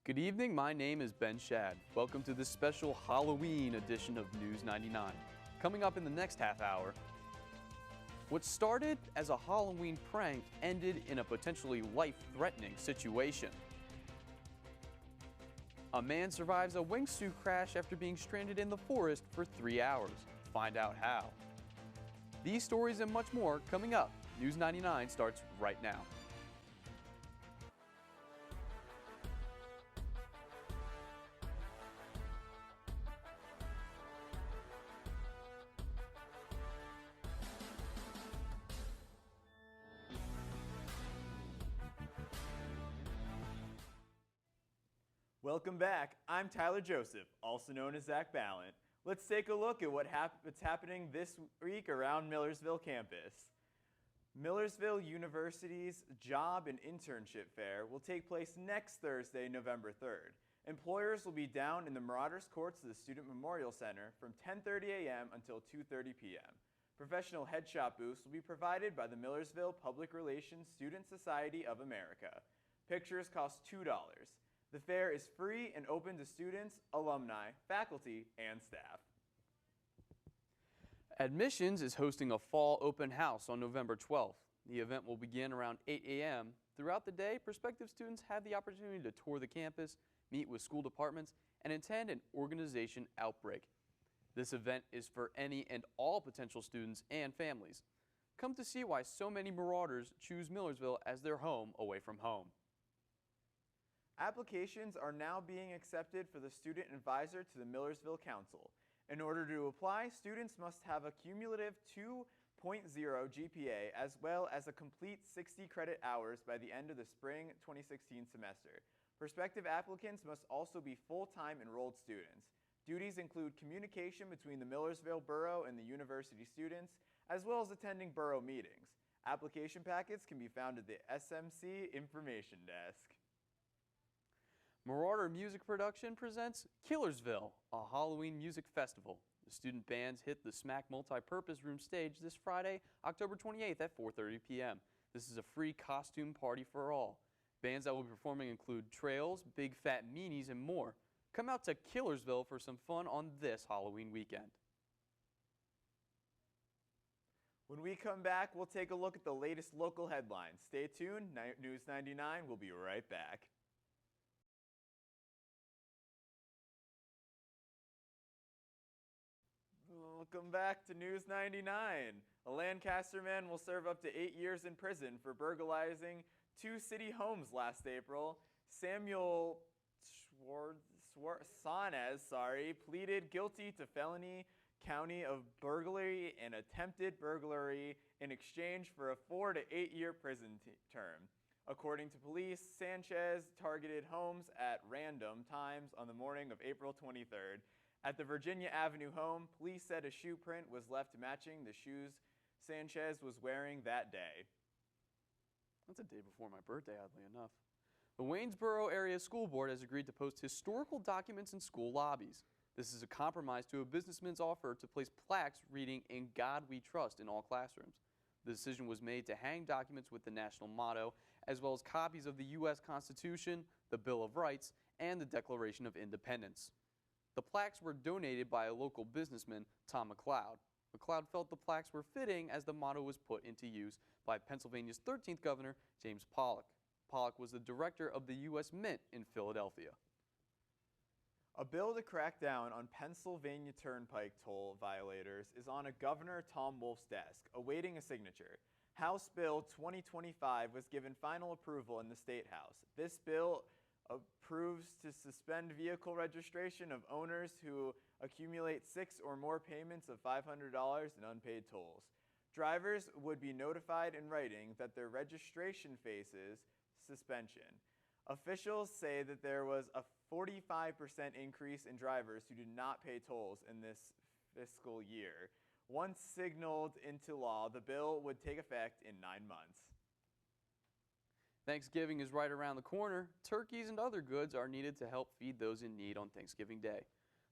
Good evening, my name is Ben Schad. Welcome to this special Halloween edition of News 99. Coming up in the next half hour, what started as a Halloween prank ended in a potentially life-threatening situation. A man survives a wingsuit crash after being stranded in the forest for 3 hours. Find out how. These stories and much more coming up. News 99 starts right now. Welcome back. I'm Tyler Joseph, also known as Zach Bilint. Let's take a look at what's happening this week around Millersville campus. Millersville University's Job and Internship Fair will take place next Thursday, November 3rd. Employers will be down in the Marauders Courts of the Student Memorial Center from 10:30 a.m. until 2:30 p.m. Professional headshot booths will be provided by the Millersville Public Relations Student Society of America. Pictures cost $2. The fair is free and open to students, alumni, faculty, and staff. Admissions is hosting a fall open house on November 12th. The event will begin around 8 a.m. Throughout the day, prospective students have the opportunity to tour the campus, meet with school departments, and attend an organization outbreak. This event is for any and all potential students and families. Come to see why so many Marauders choose Millersville as their home away from home. Applications are now being accepted for the student advisor to the Millersville Council. In order to apply, students must have a cumulative 2.0 GPA as well as a complete 60 credit hours by the end of the spring 2016 semester. Prospective applicants must also be full-time enrolled students. Duties include communication between the Millersville Borough and the university students, as well as attending borough meetings. Application packets can be found at the SMC Information Desk. Marauder Music Production presents Killersville, a Halloween music festival. The student bands hit the SMAC multi-purpose room stage this Friday, October 28th at 4:30 p.m. This is a free costume party for all. Bands that will be performing include Trails, Big Fat Meanies, and more. Come out to Killersville for some fun on this Halloween weekend. When we come back, we'll take a look at the latest local headlines. Stay tuned. News 99 will be right back. Welcome back to News 99. A Lancaster man will serve up to 8 years in prison for burglarizing 2 city homes last April. Samuel Sanez pleaded guilty to felony county of burglary and attempted burglary in exchange for a 4 to 8 year prison term. According to police, Sanchez targeted homes at random times on the morning of April 23rd. At the Virginia Avenue home, police said a shoe print was left matching the shoes Sanchez was wearing that day. That's a day before my birthday, oddly enough. The Waynesboro Area School Board has agreed to post historical documents in school lobbies. This is a compromise to a businessman's offer to place plaques reading "In God We Trust" in all classrooms. The decision was made to hang documents with the national motto, as well as copies of the U.S. Constitution, the Bill of Rights, and the Declaration of Independence. The plaques were donated by a local businessman, Tom McLeod. McLeod felt the plaques were fitting as the motto was put into use by Pennsylvania's 13th governor, James Pollock. Pollock was the director of the U.S. Mint in Philadelphia. A bill to crack down on Pennsylvania Turnpike toll violators is on a Governor Tom Wolf's desk, awaiting a signature. House Bill 2025 was given final approval in the State House. This bill approves to suspend vehicle registration of owners who accumulate 6 or more payments of $500 in unpaid tolls. Drivers would be notified in writing that their registration faces suspension. Officials say that there was a 45% increase in drivers who did not pay tolls in this fiscal year. Once signaled into law, the bill would take effect in 9 months. Thanksgiving is right around the corner. Turkeys and other goods are needed to help feed those in need on Thanksgiving Day.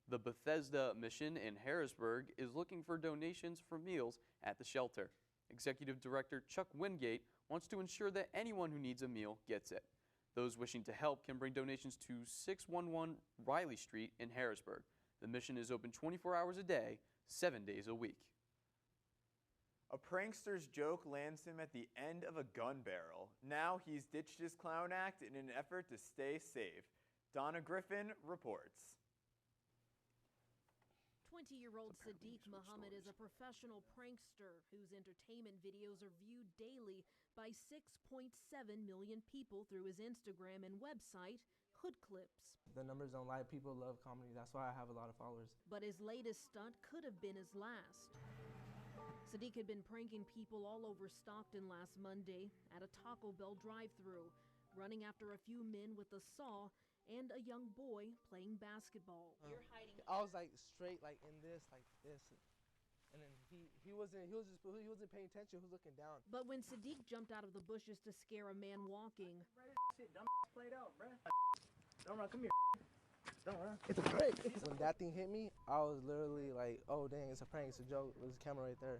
The Bethesda Mission in Harrisburg is looking for donations for meals at the shelter. Executive Director Chuck Wingate wants to ensure that anyone who needs a meal gets it. Those wishing to help can bring donations to 611 Riley Street in Harrisburg. The mission is open 24 hours a day, 7 days a week. A prankster's joke lands him at the end of a gun barrel. Now he's ditched his clown act in an effort to stay safe. Donna Griffin reports. 20-year-old Sadiq Muhammad is a professional prankster whose entertainment videos are viewed daily by 6.7 million people through his Instagram and website, Hood Clips. The numbers don't lie. People love comedy. That's why I have a lot of followers. But his latest stunt could have been his last. Sadiq had been pranking people all over Stockton last Monday at a Taco Bell drive-thru, running after a few men with a saw and a young boy playing basketball. You're hiding. I was like straight like in this, and then he wasn't paying attention. He was looking down. But when Sadiq jumped out of the bushes to scare a man walking, Shit, dumb played out, bruh. Don't run, come here. Don't run. It's a prank. When that thing hit me, I was literally like, oh dang, it's a prank. It's a joke. There's a camera right there.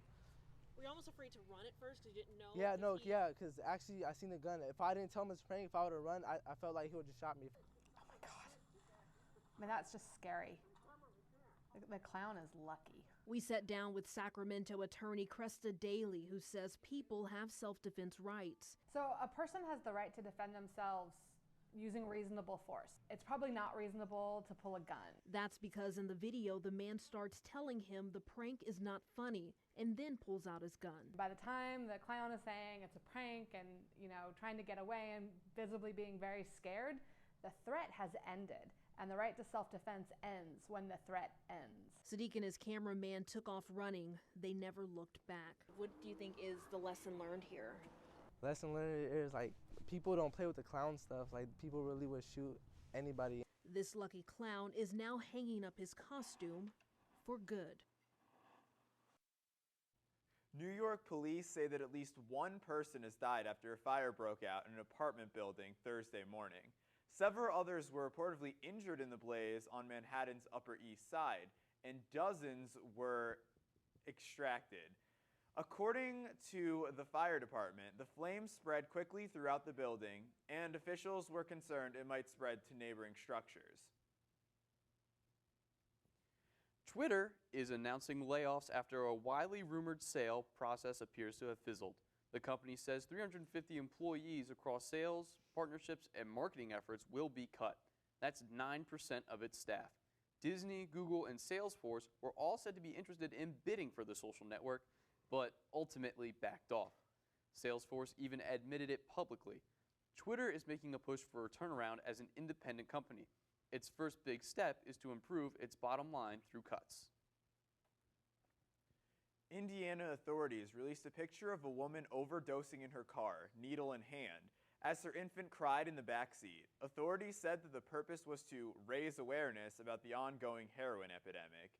were you almost afraid to run at first? You didn't know? Yeah, no, yeah, because actually I seen the gun. If I didn't tell him it's a prank, if I would have run, I felt like he would have shot me. Oh my God. I mean, that's just scary. The clown is lucky. We sat down with Sacramento attorney Cresta Daly, who says people have self-defense rights. So a person has the right to defend themselves using reasonable force. It's probably not reasonable to pull a gun. That's because in the video, the man starts telling him the prank is not funny and then pulls out his gun. By the time the clown is saying it's a prank and, trying to get away and visibly being very scared, the threat has ended. And the right to self-defense ends when the threat ends. Sadiq and his cameraman took off running. They never looked back. What do you think is the lesson learned here? Lesson learned is like people don't play with the clown stuff. Like people really would shoot anybody. This lucky clown is now hanging up his costume for good. New York police say that at least one person has died after a fire broke out in an apartment building Thursday morning. Several others were reportedly injured in the blaze on Manhattan's Upper East Side, and dozens were extracted. According to the fire department, the flames spread quickly throughout the building, and officials were concerned it might spread to neighboring structures. Twitter is announcing layoffs after a widely rumored sale process appears to have fizzled. The company says 350 employees across sales, partnerships, and marketing efforts will be cut. That's 9% of its staff. Disney, Google, and Salesforce were all said to be interested in bidding for the social network, but ultimately backed off. Salesforce even admitted it publicly. Twitter is making a push for a turnaround as an independent company. Its first big step is to improve its bottom line through cuts. Indiana authorities released a picture of a woman overdosing in her car, needle in hand, as her infant cried in the backseat. Authorities said that the purpose was to raise awareness about the ongoing heroin epidemic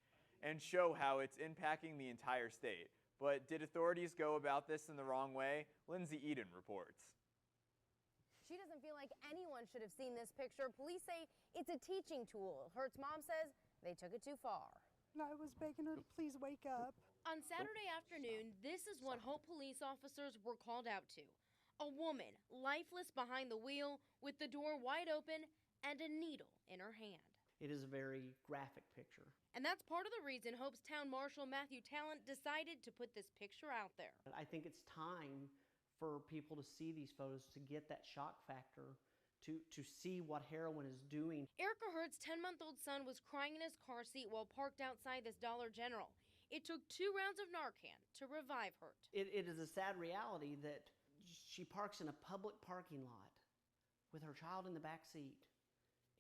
and show how it's impacting the entire state. But did authorities go about this in the wrong way? Lindsay Eden reports. She doesn't feel like anyone should have seen this picture. Police say it's a teaching tool. Hurt's mom says they took it too far. I was begging her to please wake up. On Saturday afternoon, this is what Hope police officers were called out to. A woman, lifeless behind the wheel, with the door wide open and a needle in her hand. It is a very graphic picture. And that's part of the reason Hope's Town Marshal Matthew Talent decided to put this picture out there. I think it's time for people to see these photos, to get that shock factor, to see what heroin is doing. Erica Hurt's 10-month-old son was crying in his car seat while parked outside this Dollar General. It took 2 rounds of Narcan to revive Hurt. It is a sad reality that she parks in a public parking lot with her child in the back seat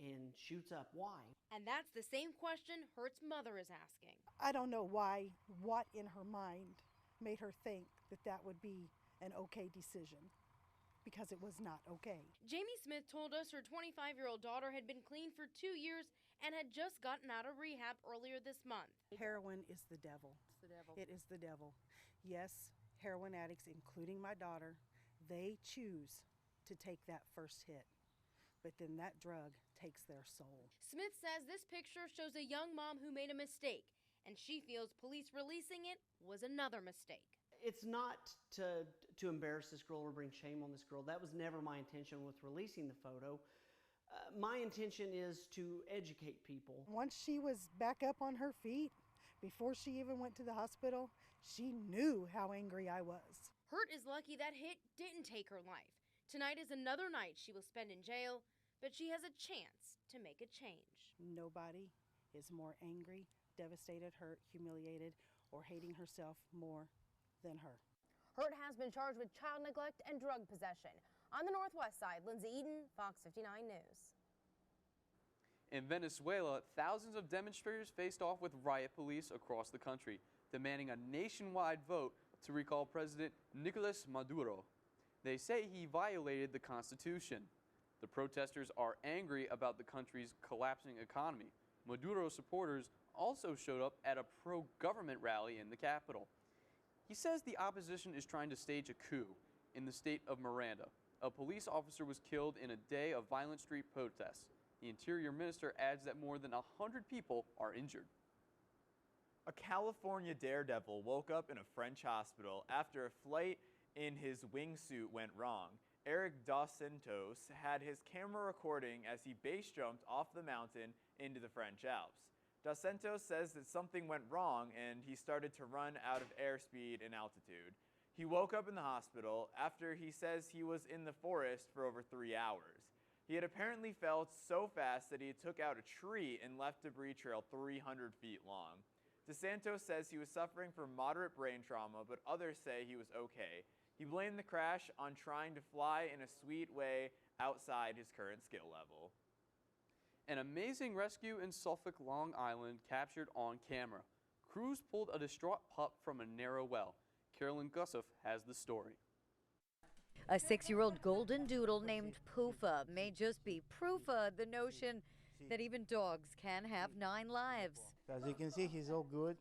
and shoots up. Why? And that's the same question Hurt's mother is asking. I don't know why, what in her mind made her think that that would be an okay decision, because it was not okay. Jamie Smith told us her 25-year-old daughter had been clean for 2 years and had just gotten out of rehab earlier this month. Heroin is the devil. It's the devil. It is the devil. Yes, heroin addicts, including my daughter, they choose to take that first hit, but then that drug takes their soul. Smith says this picture shows a young mom who made a mistake, and she feels police releasing it was another mistake. It's not to to embarrass this girl or bring shame on this girl. That was never my intention with releasing the photo. My intention is to educate people. Once she was back up on her feet, before she even went to the hospital, she knew how angry I was. Hurt is lucky that hit didn't take her life. Tonight is another night she will spend in jail, but she has a chance to make a change. Nobody is more angry, devastated, hurt, humiliated, or hating herself more than her. Hurt has been charged with child neglect and drug possession. On the Northwest Side, Lindsay Eden, Fox 59 News. In Venezuela, thousands of demonstrators faced off with riot police across the country, demanding a nationwide vote to recall President Nicolas Maduro. They say he violated the Constitution. The protesters are angry about the country's collapsing economy. Maduro supporters also showed up at a pro-government rally in the capital. He says the opposition is trying to stage a coup in the state of Miranda. A police officer was killed in a day of violent street protests. The Interior Minister adds that more than 100 people are injured. A California daredevil woke up in a French hospital after a flight in his wingsuit went wrong. Eric Dos Santos had his camera recording as he base jumped off the mountain into the French Alps. Dos Santos says that something went wrong and he started to run out of airspeed and altitude. He woke up in the hospital after he says he was in the forest for over 3 hours. He had apparently fell so fast that he took out a tree and left debris trail 300 feet long. Dos Santos says he was suffering from moderate brain trauma, but others say he was okay. He blamed the crash on trying to fly in a sweet way outside his current skill level. An amazing rescue in Suffolk, Long Island, captured on camera. Crews pulled a distraught pup from a narrow well. Carolyn Gussoff has the story. A 6-year-old golden doodle named Poofa may just be proof of the notion that even dogs can have 9 lives. As you can see, he's all good,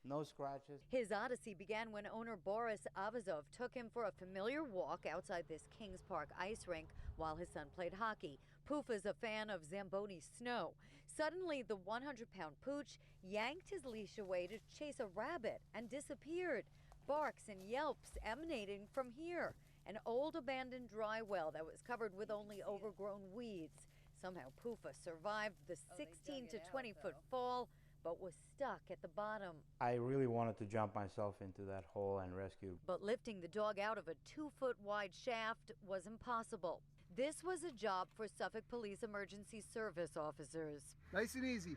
no scratches. His odyssey began when owner Boris Avazov took him for a familiar walk outside this Kings Park ice rink while his son played hockey. Poofa's a fan of Zamboni snow. Suddenly, the 100-pound pooch yanked his leash away to chase a rabbit and disappeared. Barks and yelps emanating from here, an old abandoned dry well that was covered with only overgrown weeds. Somehow Poofa survived the 16 to 20-foot fall, but was stuck at the bottom. I really wanted to jump myself into that hole and rescue. But lifting the dog out of a 2-foot wide shaft was impossible. This was a job for Suffolk Police Emergency Service officers. Nice and easy.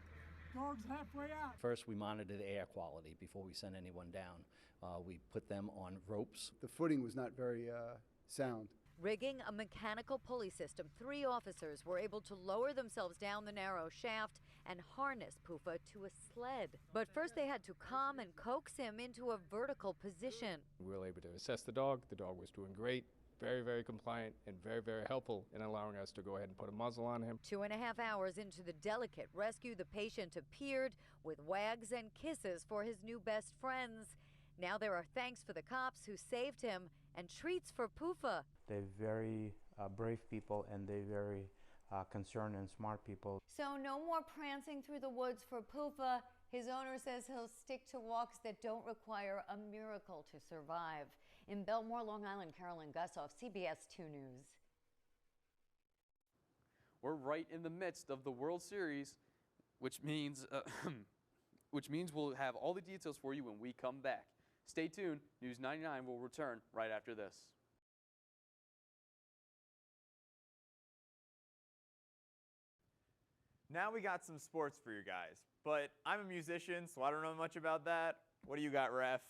Dog's halfway out. First, we monitored air quality before we sent anyone down. We put them on ropes. The footing was not very sound. Rigging a mechanical pulley system, 3 officers were able to lower themselves down the narrow shaft and harness Poofa to a sled. But first they had to calm and coax him into a vertical position. We were able to assess the dog. The dog was doing great, very, very compliant, and very, very helpful in allowing us to go ahead and put a muzzle on him. 2.5 hours into the delicate rescue, the patient appeared with wags and kisses for his new best friends. Now there are thanks for the cops who saved him and treats for Poofa. They're very brave people, and they're very concerned and smart people. So no more prancing through the woods for Poofa. His owner says he'll stick to walks that don't require a miracle to survive. In Belmore, Long Island, Carolyn Gussoff, CBS 2 News. We're right in the midst of the World Series, which means we'll have all the details for you when we come back. Stay tuned. News 99 will return right after this. Now we got some sports for you guys, but I'm a musician, so I don't know much about that. What do you got, Ref?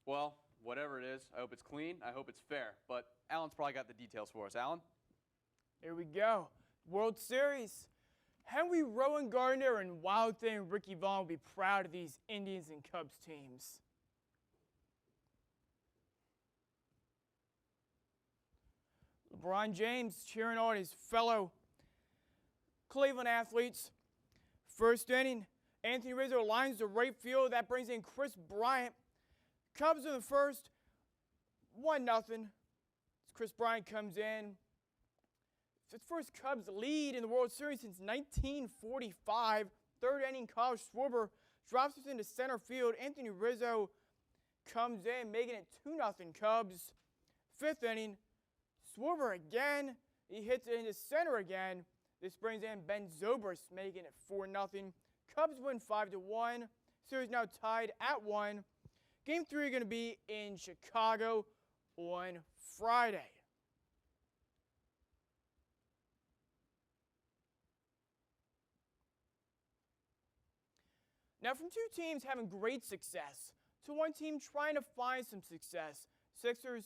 Well, whatever it is, I hope it's clean, I hope it's fair, but Alan's probably got the details for us. Alan? Here we go. World Series. Henry Rowan Gardner and Wild Thing Ricky Vaughn will be proud of these Indians and Cubs teams. LeBron James cheering on his fellow Cleveland athletes. First inning, Anthony Rizzo lines to right field. That brings in Chris Bryant. Cubs in the first, 1-0. Chris Bryant comes in. It's the first Cubs lead in the World Series since 1945. Third inning, Kyle Schwarber drops us into center field. Anthony Rizzo comes in, making it 2-0 Cubs. Fifth inning, Swerver again. He hits it into center again. This brings in Ben Zobrist, making it 4-0. Cubs win 5-1. Series now tied at 1. Game 3 going to be in Chicago on Friday. Now, from two teams having great success to one team trying to find some success, Sixers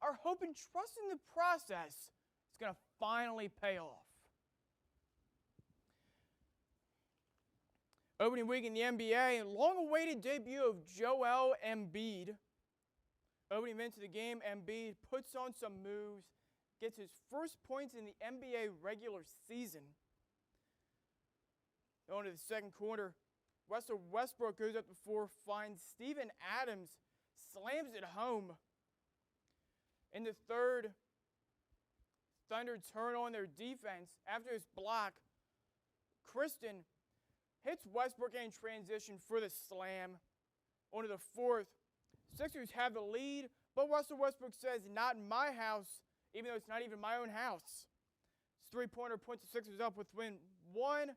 are hoping, trusting the process, it's going to finally pay off. Opening week in the NBA, long-awaited debut of Joel Embiid. Opening minutes of the game, Embiid puts on some moves, gets his first points in the NBA regular season. Going to the second quarter, Russell Westbrook goes up the floor, finds Steven Adams, slams it home. In the third, Thunder turn on their defense. After his block, Kristen hits Westbrook in transition for the slam. On to the fourth, Sixers have the lead, but Russell Westbrook says, not in my house, even though it's not even my own house. His three-pointer puts the Sixers up within 1.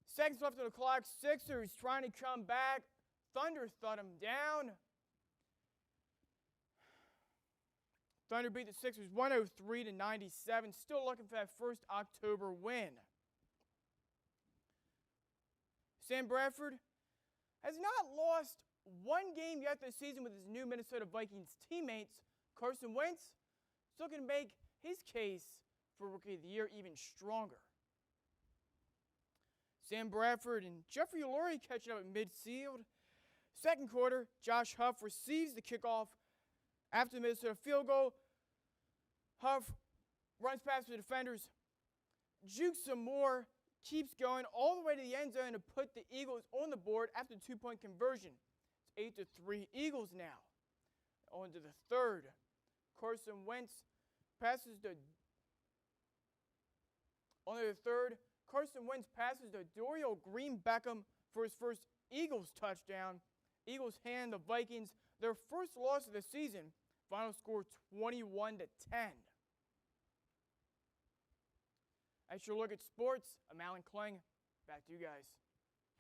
Seconds left on the clock. Sixers trying to come back. Thunder thud them down. Thunder beat the Sixers 103-97. Still looking for that first October win. Sam Bradford has not lost one game yet this season with his new Minnesota Vikings teammates. Carson Wentz still going to make his case for Rookie of the Year even stronger. Sam Bradford and Jeffrey Lurie catching up at midfield. Second quarter, Josh Huff receives the kickoff after the Minnesota field goal. Huff runs past the defenders, jukes some more, keeps going all the way to the end zone to put the Eagles on the board after the two-point conversion. It's 8-3 Eagles now. On to the third. Carson Wentz passes to Dorial Green-Beckham for his first Eagles touchdown. Eagles hand the Vikings their first loss of the season. Final score 21-10. That's your look at sports. I'm Alan Kling. Back to you guys.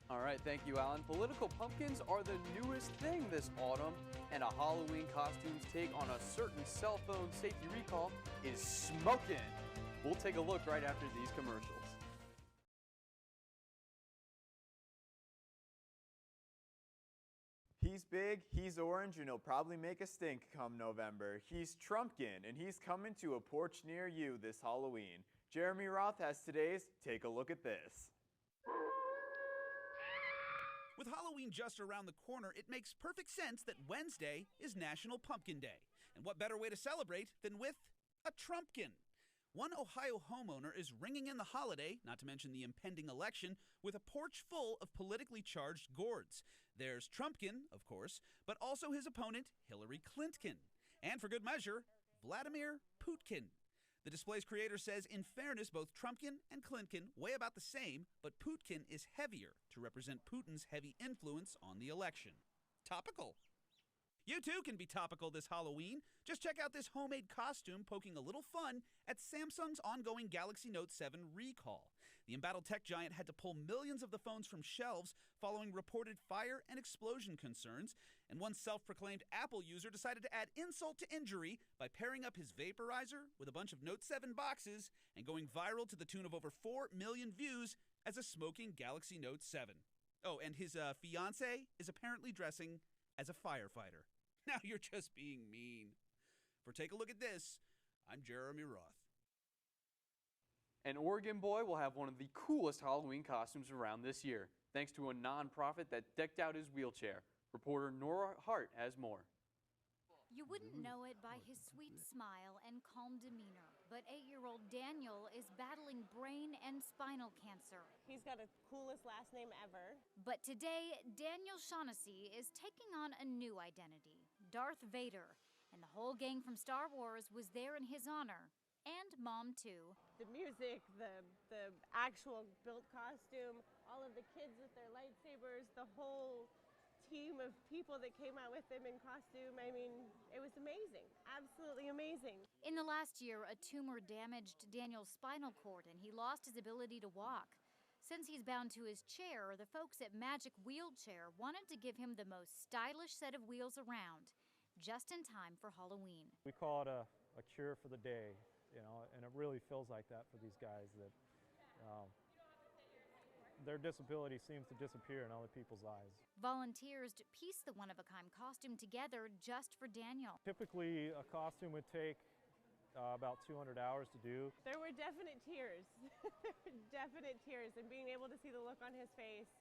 All right, thank you, Alan. Political pumpkins are the newest thing this autumn, and a Halloween costume's take on a certain cell phone safety recall is smoking. We'll take a look right after these commercials. He's big, he's orange, and he'll probably make a stink come November. He's Trumpkin, and he's coming to a porch near you this Halloween. Jeremy Roth has today's Take a Look at This. With Halloween just around the corner, it makes perfect sense that Wednesday is National Pumpkin Day. And what better way to celebrate than with a Trumpkin? One Ohio homeowner is ringing in the holiday, not to mention the impending election, with a porch full of politically charged gourds. There's Trumpkin, of course, but also his opponent, Hillary Clinton. And for good measure, Vladimir Putin. The display's creator says, in fairness, both Trumpkin and Clinton weigh about the same, but Putin is heavier to represent Putin's heavy influence on the election. Topical. You too can be topical this Halloween. Just check out this homemade costume poking a little fun at Samsung's ongoing Galaxy Note 7 recall. The embattled tech giant had to pull millions of the phones from shelves following reported fire and explosion concerns, and one self-proclaimed Apple user decided to add insult to injury by pairing up his vaporizer with a bunch of Note 7 boxes and going viral to the tune of over 4 million views as a smoking Galaxy Note 7. Oh, and his fiancé is apparently dressing as a firefighter. Now you're just being mean. For Take a Look at This, I'm Jeremy Roth. An Oregon boy will have one of the coolest Halloween costumes around this year, thanks to a nonprofit that decked out his wheelchair. Reporter Nora Hart has more. You wouldn't know it by his sweet smile and calm demeanor, but 8-year-old Daniel is battling brain and spinal cancer. He's got the coolest last name ever. But today, Daniel Shaughnessy is taking on a new identity, Darth Vader, and the whole gang from Star Wars was there in his honor. And Mom, too. The music, the actual built costume, all of the kids with their lightsabers, the whole team of people that came out with him in costume. I mean, it was amazing, absolutely amazing. In the last year, a tumor damaged Daniel's spinal cord and he lost his ability to walk. Since he's bound to his chair, the folks at Magic Wheelchair wanted to give him the most stylish set of wheels around, just in time for Halloween. We call it a cure for the day, you know, and it really feels like that for these guys, that their disability seems to disappear in other people's eyes. Volunteers pieced the one-of-a-kind costume together just for Daniel. Typically, a costume would take about 200 hours to do. There were definite tears, definite tears, and being able to see the look on his face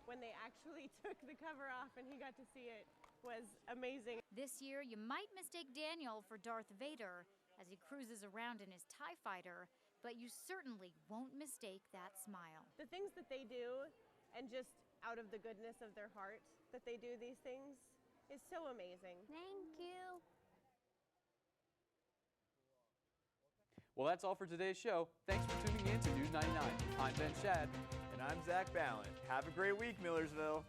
when they actually took the cover off and he got to see it was amazing. This year, you might mistake Daniel for Darth Vader as he cruises around in his TIE fighter, but you certainly won't mistake that smile. The things that they do, and just out of the goodness of their heart that they do these things, is so amazing. Thank you. Well, that's all for today's show. Thanks for tuning in to News 99. I'm Ben Schad. And I'm Zach Bilint. Have a great week, Millersville.